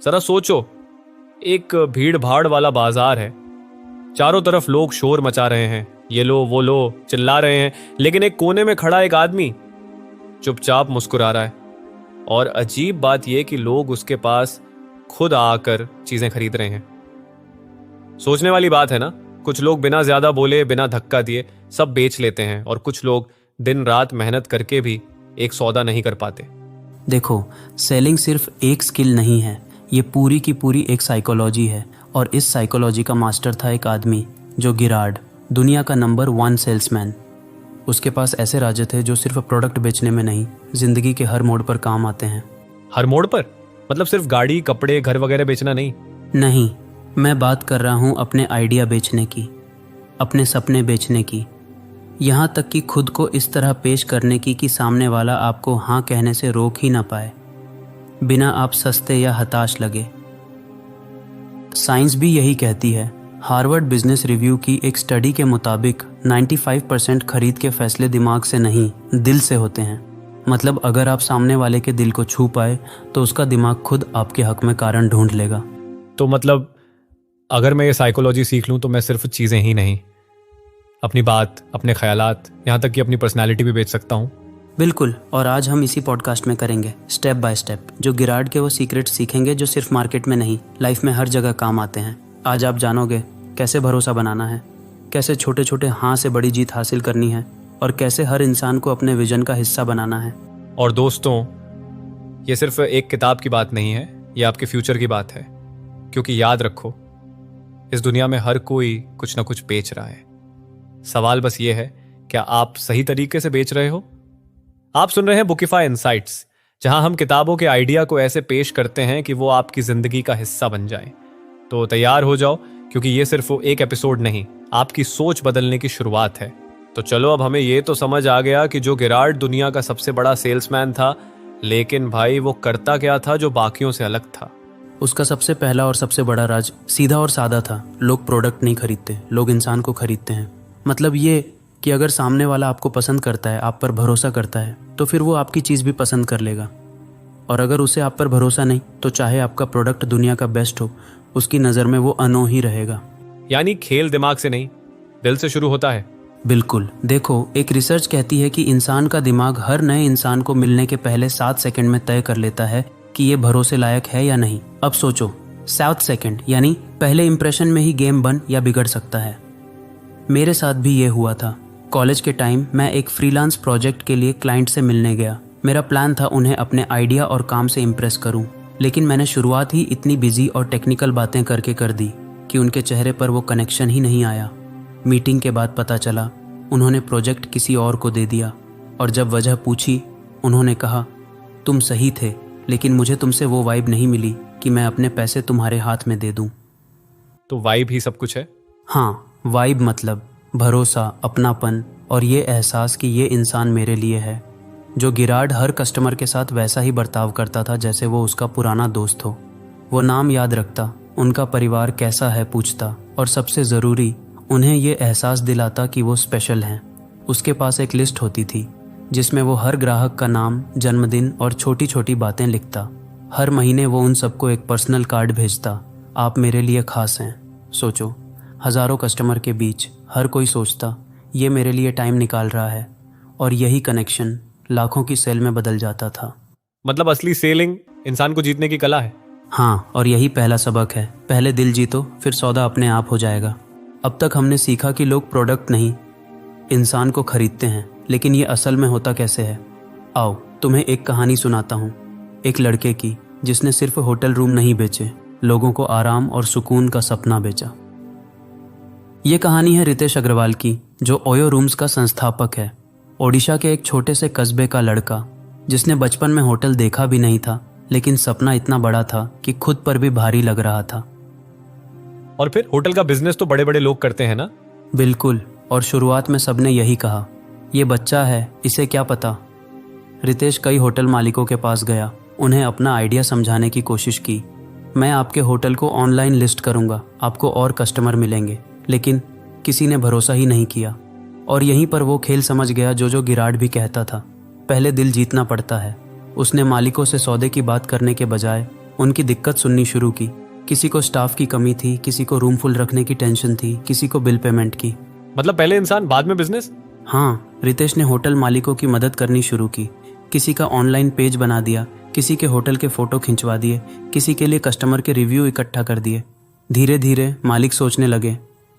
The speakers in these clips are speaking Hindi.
जरा सोचो, एक भीड़ भाड़ वाला बाजार है, चारों तरफ लोग शोर मचा रहे हैं, ये लो वो लो चिल्ला रहे हैं, लेकिन एक कोने में खड़ा एक आदमी चुपचाप मुस्कुरा रहा है। और अजीब बात यह कि लोग उसके पास खुद आकर चीजें खरीद रहे हैं। सोचने वाली बात है ना। कुछ लोग बिना ज्यादा बोले, बिना धक्का दिए सब बेच लेते हैं, और कुछ लोग दिन रात मेहनत करके भी एक सौदा नहीं कर पाते। देखो, सेलिंग सिर्फ एक स्किल नहीं है, ये पूरी की पूरी एक साइकोलॉजी है। और इस साइकोलॉजी का मास्टर था एक आदमी जो गिरार्ड, दुनिया का नंबर 1 सेल्समैन। उसके पास ऐसे राजे थे जो सिर्फ प्रोडक्ट बेचने में नहीं, जिंदगी के हर मोड़ पर काम आते हैं। हर मोड़ पर मतलब सिर्फ गाड़ी, कपड़े, घर वगैरह बेचना नहीं? नहीं, मैं बात कर रहा हूँ अपने आइडिया बेचने की, अपने सपने बेचने की, यहाँ तक कि खुद को इस तरह पेश करने की कि सामने वाला आपको हाँ कहने से रोक ही ना पाए, बिना आप सस्ते या हताश लगे। साइंस भी यही कहती है। हार्वर्ड बिजनेस रिव्यू की एक स्टडी के मुताबिक 95% खरीद के फैसले दिमाग से नहीं, दिल से होते हैं। मतलब अगर आप सामने वाले के दिल को छू पाए तो उसका दिमाग खुद आपके हक में कारण ढूंढ लेगा। तो मतलब अगर मैं ये साइकोलॉजी सीख लूं तो मैं सिर्फ चीजें ही नहीं, अपनी बात, अपने ख्यालात, यहाँ तक कि अपनी पर्सनालिटी भी बेच सकता हूँ। बिल्कुल, और आज हम इसी पॉडकास्ट में करेंगे स्टेप बाय स्टेप, जो गिरार्ड के वो सीक्रेट सीखेंगे जो सिर्फ मार्केट में नहीं, लाइफ में हर जगह काम आते हैं। आज आप जानोगे कैसे भरोसा बनाना है, कैसे छोटे छोटे हाँ से बड़ी जीत हासिल करनी है, और कैसे हर इंसान को अपने विजन का हिस्सा बनाना है। और दोस्तों, ये सिर्फ एक किताब की बात नहीं है, ये आपके फ्यूचर की बात है। क्योंकि याद रखो, इस दुनिया में हर कोई कुछ ना कुछ बेच रहा है। सवाल बस ये है, क्या आप सही तरीके से बेच रहे हो? आप सुन रहे हैं बुकिफाई इनसाइट्स, जहां हम किताबों के आइडिया को ऐसे पेश करते हैं कि वो आपकी जिंदगी का हिस्सा बन जाए। तो तैयार हो जाओ, क्योंकि ये सिर्फ एक एपिसोड नहीं, आपकी सोच बदलने की शुरुआत है। तो चलो, अब हमें ये तो समझ आ गया कि जो गिरार्ड दुनिया का सबसे बड़ा सेल्समैन था, लेकिन भाई वो करता क्या था जो बाकियों से अलग था? उसका सबसे पहला और सबसे बड़ा राज सीधा और सादा था। लोग प्रोडक्ट नहीं खरीदते, लोग इंसान को खरीदते हैं। मतलब ये कि अगर सामने वाला आपको पसंद करता है, आप पर भरोसा करता है, तो फिर वो आपकी चीज़ भी पसंद कर लेगा। और अगर उसे आप पर भरोसा नहीं, तो चाहे आपका प्रोडक्ट दुनिया का बेस्ट हो, उसकी नज़र में वो अनो ही रहेगा। यानी खेल दिमाग से नहीं, दिल से शुरू होता है। बिल्कुल। देखो, एक रिसर्च कहती है कि इंसान का दिमाग हर नए इंसान को मिलने के पहले 7 सेकंड में तय कर लेता है कि ये भरोसे लायक है या नहीं। अब सोचो, 7 सेकंड, यानी पहले इंप्रेशन में ही गेम बन या बिगड़ सकता है। मेरे साथ भी ये हुआ था। कॉलेज के टाइम मैं एक फ्रीलांस प्रोजेक्ट के लिए क्लाइंट से मिलने गया। मेरा प्लान था उन्हें अपने आइडिया और काम से इम्प्रेस करूं, लेकिन मैंने शुरुआत ही इतनी बिजी और टेक्निकल बातें करके कर दी कि उनके चेहरे पर वो कनेक्शन ही नहीं आया। मीटिंग के बाद पता चला उन्होंने प्रोजेक्ट किसी और को दे दिया, और जब वजह पूछी, उन्होंने कहा, तुम सही थे, लेकिन मुझे तुमसे वो वाइब नहीं मिली कि मैं अपने पैसे तुम्हारे हाथ में दे दूं। तो वाइब ही सब कुछ है? हाँ, वाइब मतलब भरोसा, अपनापन और ये एहसास कि ये इंसान मेरे लिए है। जो गिरार्ड हर कस्टमर के साथ वैसा ही बर्ताव करता था जैसे वो उसका पुराना दोस्त हो। वो नाम याद रखता, उनका परिवार कैसा है पूछता, और सबसे ज़रूरी, उन्हें ये एहसास दिलाता कि वो स्पेशल हैं। उसके पास एक लिस्ट होती थी जिसमें वो हर ग्राहक का नाम, जन्मदिन और छोटी छोटी बातें लिखता। हर महीने वो उन सबको एक पर्सनल कार्ड भेजता, आप मेरे लिए खास हैं। सोचो, हज़ारों कस्टमर के बीच हर कोई सोचता ये मेरे लिए टाइम निकाल रहा है, और यही कनेक्शन लाखों की सेल में बदल जाता था। मतलब असली सेलिंग इंसान को जीतने की कला है। हाँ, और यही पहला सबक है। पहले दिल जीतो, फिर सौदा अपने आप हो जाएगा। अब तक हमने सीखा कि लोग प्रोडक्ट नहीं, इंसान को खरीदते हैं, लेकिन ये असल में होता कैसे है? आओ तुम्हें एक कहानी सुनाता हूँ, एक लड़के की जिसने सिर्फ होटल रूम नहीं बेचे, लोगों को आराम और सुकून का सपना बेचा। ये कहानी है रितेश अग्रवाल की, जो ओयो रूम्स का संस्थापक है। ओडिशा के एक छोटे से कस्बे का लड़का जिसने बचपन में होटल देखा भी नहीं था, लेकिन सपना इतना बड़ा था कि खुद पर भी भारी लग रहा था। और फिर होटल का बिजनेस तो बड़े बड़े लोग करते हैं ना? बिल्कुल, और शुरुआत में सबने यही कहा, ये बच्चा है, इसे क्या पता। रितेश कई होटल मालिकों के पास गया, उन्हें अपना आइडिया समझाने की कोशिश की। मैं आपके होटल को ऑनलाइन लिस्ट करूंगा, आपको और कस्टमर मिलेंगे। लेकिन किसी ने भरोसा ही नहीं किया, और यहीं पर वो खेल समझ गया जो गिरार्ड भी कहता था, पहले दिल जीतना पड़ता है। उसने मालिकों से सौदे की बात करने के बजाय उनकी दिक्कत सुननी शुरू की। किसी को स्टाफ की कमी थी, किसी को रूम फुल रखने की टेंशन थी, किसी को बिल पेमेंट की। मतलब पहले इंसान बाद में बिजनेस। हाँ, रितेश ने होटल मालिकों की मदद करनी शुरू की। किसी का ऑनलाइन पेज बना दिया, किसी के होटल के फोटो खिंचवा दिए, किसी के लिए कस्टमर के रिव्यू इकट्ठा कर दिए। धीरे धीरे मालिक सोचने लगे,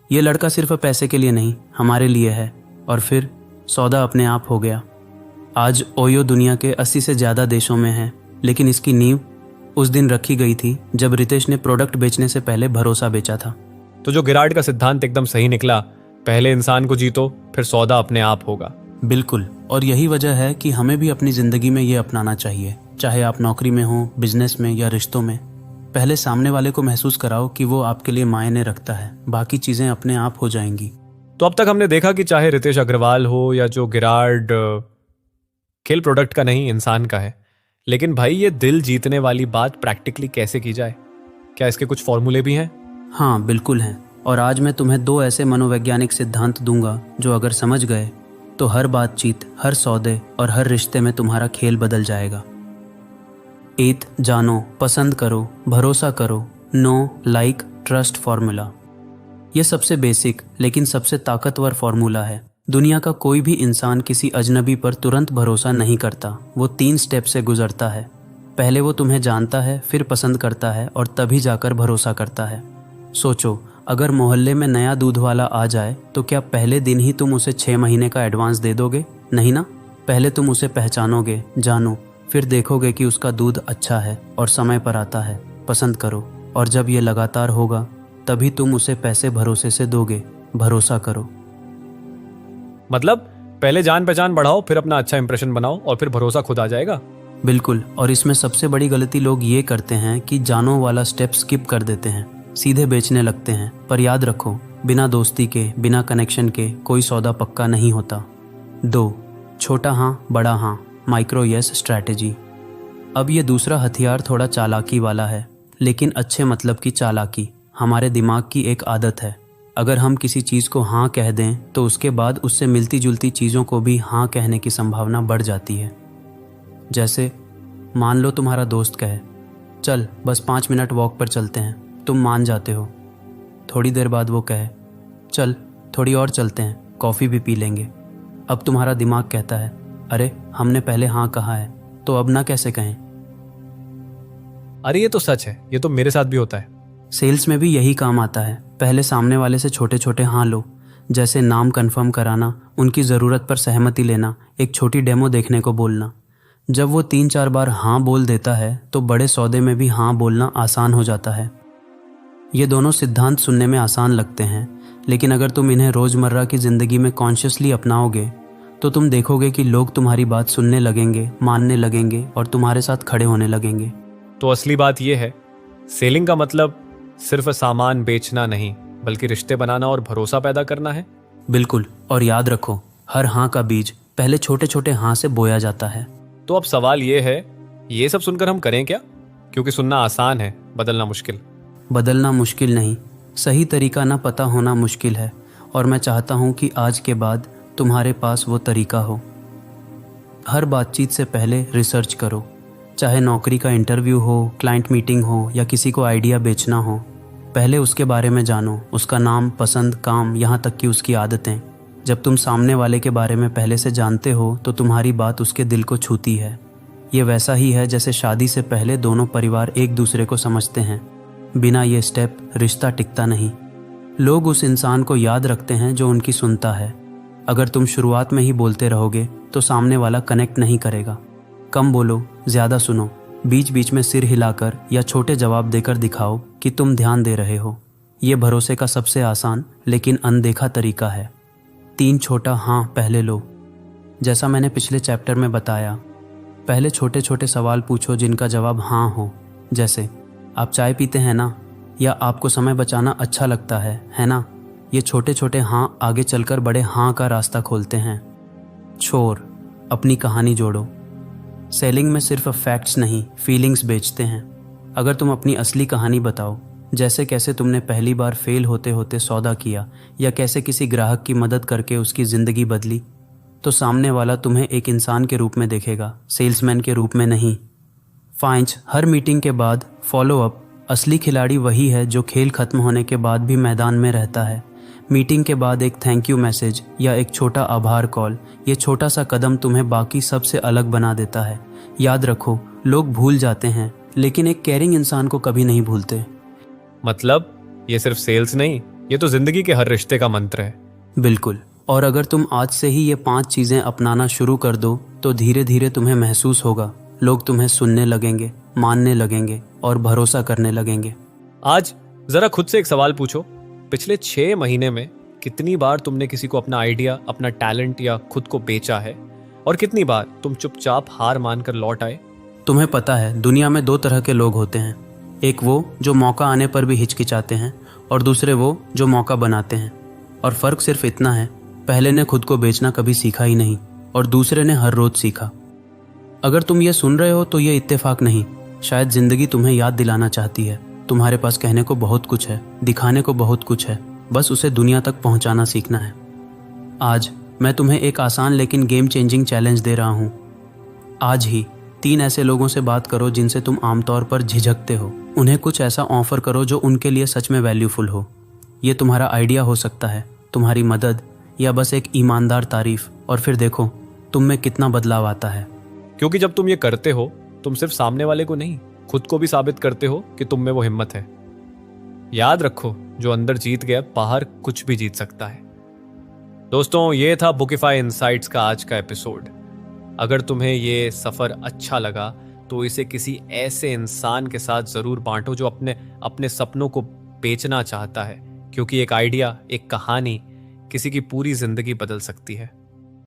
ये लड़का सिर्फ पैसे के लिए नहीं, हमारे लिए है। और फिर सौदा अपने आप हो गया। आज ओयो दुनिया के 80 से ज़्यादा देशों में है, लेकिन इसकी नींव उस दिन रखी गई थी जब रितेश ने प्रोडक्ट बेचने से पहले भरोसा बेचा था। तो जो गिरार्ड का सिद्धांत एकदम सही निकला, पहले इंसान को जीतो, फिर सौदा अपने आप होगा। बिल्कुल, और यही वजह है कि हमें भी अपनी ज़िंदगी में ये अपनाना चाहिए। चाहे आप नौकरी में हो, बिजनेस में या रिश्तों में, पहले सामने वाले को महसूस कराओ कि वो आपके लिए मायने रखता है, बाकी चीज़ें अपने आप हो जाएंगी। तो अब तक हमने देखा कि चाहे रितेश अग्रवाल हो या जो गिरार्ड, खेल प्रोडक्ट का नहीं इंसान का है। लेकिन भाई, ये दिल जीतने वाली बात प्रैक्टिकली कैसे की जाए? क्या इसके कुछ फॉर्मूले भी हैं? हाँ बिल्कुल हैं, और आज मैं तुम्हें 2 ऐसे मनोवैज्ञानिक सिद्धांत दूंगा जो अगर समझ गए तो हर बातचीत, हर सौदे और हर रिश्ते में तुम्हारा खेल बदल जाएगा। 8 जानो, पसंद करो, भरोसा करो, नो, लाइक, ट्रस्ट फॉर्मूला। यह सबसे बेसिक लेकिन सबसे ताकतवर फॉर्मूला है। दुनिया का कोई भी इंसान किसी अजनबी पर तुरंत भरोसा नहीं करता। वो 3 स्टेप से गुजरता है। पहले वो तुम्हें जानता है, फिर पसंद करता है और तभी जाकर भरोसा करता है। सोचो, अगर मोहल्ले में नया दूध वाला आ जाए तो क्या पहले दिन ही तुम उसे 6 महीने का एडवांस दे दोगे? नहीं ना। पहले तुम उसे पहचानोगे, जानो, फिर देखोगे कि उसका दूध अच्छा है और समय पर आता है, पसंद करो। और जब ये लगातार होगा तभी तुम उसे पैसे भरोसे से दोगे। भरोसा करो। मतलब पहले जान पहचान बढ़ाओ, फिर अपना अच्छा इंप्रेशन बनाओ और फिर भरोसा खुद आ जाएगा। बिल्कुल, और इसमें सबसे बड़ी गलती लोग ये करते हैं कि जानो वाला स्टेप स्किप कर देते हैं, सीधे बेचने लगते हैं। पर याद रखो, बिना दोस्ती के, बिना कनेक्शन के कोई सौदा पक्का नहीं होता। 2 छोटा हाँ बड़ा हाँ, माइक्रो यस स्ट्रैटेजी। अब ये दूसरा हथियार थोड़ा चालाकी वाला है, लेकिन अच्छे मतलब की चालाकी। हमारे दिमाग की एक आदत है, अगर हम किसी चीज़ को हाँ कह दें तो उसके बाद उससे मिलती जुलती चीज़ों को भी हाँ कहने की संभावना बढ़ जाती है। जैसे मान लो तुम्हारा दोस्त कहे, चल बस 5 मिनट वॉक पर चलते हैं, तुम मान जाते हो। थोड़ी देर बाद वो कहे, चल थोड़ी और चलते हैं, कॉफ़ी भी पी लेंगे। अब तुम्हारा दिमाग कहता है, अरे हमने पहले हाँ कहा है तो अब ना कैसे कहें। अरे ये तो सच है, ये तो मेरे साथ भी होता है। सेल्स में भी यही काम आता है। पहले सामने वाले से छोटे छोटे हाँ लो, जैसे नाम कंफर्म कराना, उनकी ज़रूरत पर सहमति लेना, एक छोटी डेमो देखने को बोलना। जब वो 3-4 बार हाँ बोल देता है तो बड़े सौदे में भी हाँ बोलना आसान हो जाता है। ये दोनों सिद्धांत सुनने में आसान लगते हैं, लेकिन अगर तुम इन्हें रोज़मर्रा की ज़िंदगी में कॉन्शियसली अपनाओगे तो तुम देखोगे कि लोग तुम्हारी बात सुनने लगेंगे, मानने लगेंगे और तुम्हारे साथ खड़े होने लगेंगे। तो असली बात यह है, सेलिंग का मतलब सिर्फ सामान बेचना नहीं, बल्कि रिश्ते बनाना और भरोसा पैदा करना है। बिल्कुल, और याद रखो, हर हाँ का बीज पहले छोटे छोटे हाँ से बोया जाता है। तो अब सवाल ये है, ये सब सुनकर हम करें क्या? क्योंकि सुनना आसान है, बदलना मुश्किल। बदलना मुश्किल नहीं, सही तरीका ना पता होना मुश्किल है। और मैं चाहता हूँ कि आज के बाद तुम्हारे पास वो तरीका हो। हर बातचीत से पहले रिसर्च करो, चाहे नौकरी का इंटरव्यू हो, क्लाइंट मीटिंग हो या किसी को आइडिया बेचना हो। पहले उसके बारे में जानो, उसका नाम, पसंद, काम, यहाँ तक कि उसकी आदतें। जब तुम सामने वाले के बारे में पहले से जानते हो तो तुम्हारी बात उसके दिल को छूती है। ये वैसा ही है जैसे शादी से पहले दोनों परिवार एक दूसरे को समझते हैं। बिना ये स्टेप रिश्ता टिकता नहीं। लोग उस इंसान को याद रखते हैं जो उनकी सुनता है। अगर तुम शुरुआत में ही बोलते रहोगे तो सामने वाला कनेक्ट नहीं करेगा। कम बोलो, ज़्यादा सुनो, बीच बीच में सिर हिलाकर या छोटे जवाब देकर दिखाओ कि तुम ध्यान दे रहे हो। ये भरोसे का सबसे आसान लेकिन अनदेखा तरीका है। 3 छोटा हाँ पहले लो। जैसा मैंने पिछले चैप्टर में बताया, पहले छोटे छोटे सवाल पूछो जिनका जवाब हाँ हो। जैसे, आप चाय पीते हैं ना, या आपको समय बचाना अच्छा लगता है ना। ये छोटे छोटे हाँ आगे चलकर बड़े हाँ का रास्ता खोलते हैं। छोर, अपनी कहानी जोड़ो। सेलिंग में सिर्फ फैक्ट्स नहीं, फीलिंग्स बेचते हैं। अगर तुम अपनी असली कहानी बताओ, जैसे कैसे तुमने पहली बार फेल होते होते सौदा किया या कैसे किसी ग्राहक की मदद करके उसकी ज़िंदगी बदली, तो सामने वाला तुम्हें एक इंसान के रूप में देखेगा, सेल्समैन के रूप में नहीं। 5 हर मीटिंग के बाद फॉलो अप। असली खिलाड़ी वही है जो खेल खत्म होने के बाद भी मैदान में रहता है। मीटिंग के बाद एक थैंक यू मैसेज या एक छोटा आभार कॉल, ये छोटा सा कदम तुम्हें बाकी सबसे अलग बना देता है। याद रखो, लोग भूल जाते हैं लेकिन एक केयरिंग इंसान को कभी नहीं भूलते। मतलब ये सिर्फ सेल्स नहीं, ये तो जिंदगी के हर रिश्ते का मंत्र है। बिल्कुल। और अगर तुम आज से ही ये 5 चीज़ें अपनाना शुरू कर दो तो धीरे धीरे तुम्हें महसूस होगा, लोग तुम्हें सुनने लगेंगे, मानने लगेंगे और भरोसा करने लगेंगे। आज जरा खुद से एक सवाल पूछो, पिछले 6 महीने में कितनी बार तुमने किसी को अपना आइडिया, अपना टैलेंट या खुद को बेचा है, और कितनी बार तुम चुपचाप हार मानकर लौट आए? तुम्हें पता है, दुनिया में 2 तरह के लोग होते हैं। एक वो जो मौका आने पर भी हिचकिचाते हैं और दूसरे वो जो मौका बनाते हैं। और फ़र्क सिर्फ इतना है, पहले ने खुद को बेचना कभी सीखा ही नहीं और दूसरे ने हर रोज़ सीखा। अगर तुम ये सुन रहे हो तो ये इत्तेफाक नहीं, शायद ज़िंदगी तुम्हें याद दिलाना चाहती है। तुम्हारे पास कहने को बहुत कुछ है, दिखाने को बहुत कुछ है, बस उसे दुनिया तक पहुंचाना सीखना है। आज मैं तुम्हें एक आसान लेकिन गेम चेंजिंग चैलेंज दे रहा हूँ। आज ही 3 ऐसे लोगों से बात करो जिनसे तुम आमतौर पर झिझकते हो। उन्हें कुछ ऐसा ऑफर करो जो उनके लिए सच में वैल्यूफुल हो। ये तुम्हारा आइडिया हो सकता है, तुम्हारी मदद, या बस एक ईमानदार तारीफ, और फिर देखो तुम में कितना बदलाव आता है। क्योंकि जब तुम ये करते हो, तुम सिर्फ सामने वाले को नहीं, खुद को भी साबित करते हो कि तुम में वो हिम्मत है। याद रखो, जो अंदर जीत गया बाहर कुछ भी जीत सकता है। दोस्तों, ये था बुकिफाई इनसाइट्स का आज का एपिसोड। अगर तुम्हें ये सफर अच्छा लगा तो इसे किसी ऐसे इंसान के साथ जरूर बांटो जो अपने सपनों को बेचना चाहता है, क्योंकि एक आइडिया, एक कहानी किसी की पूरी जिंदगी बदल सकती है।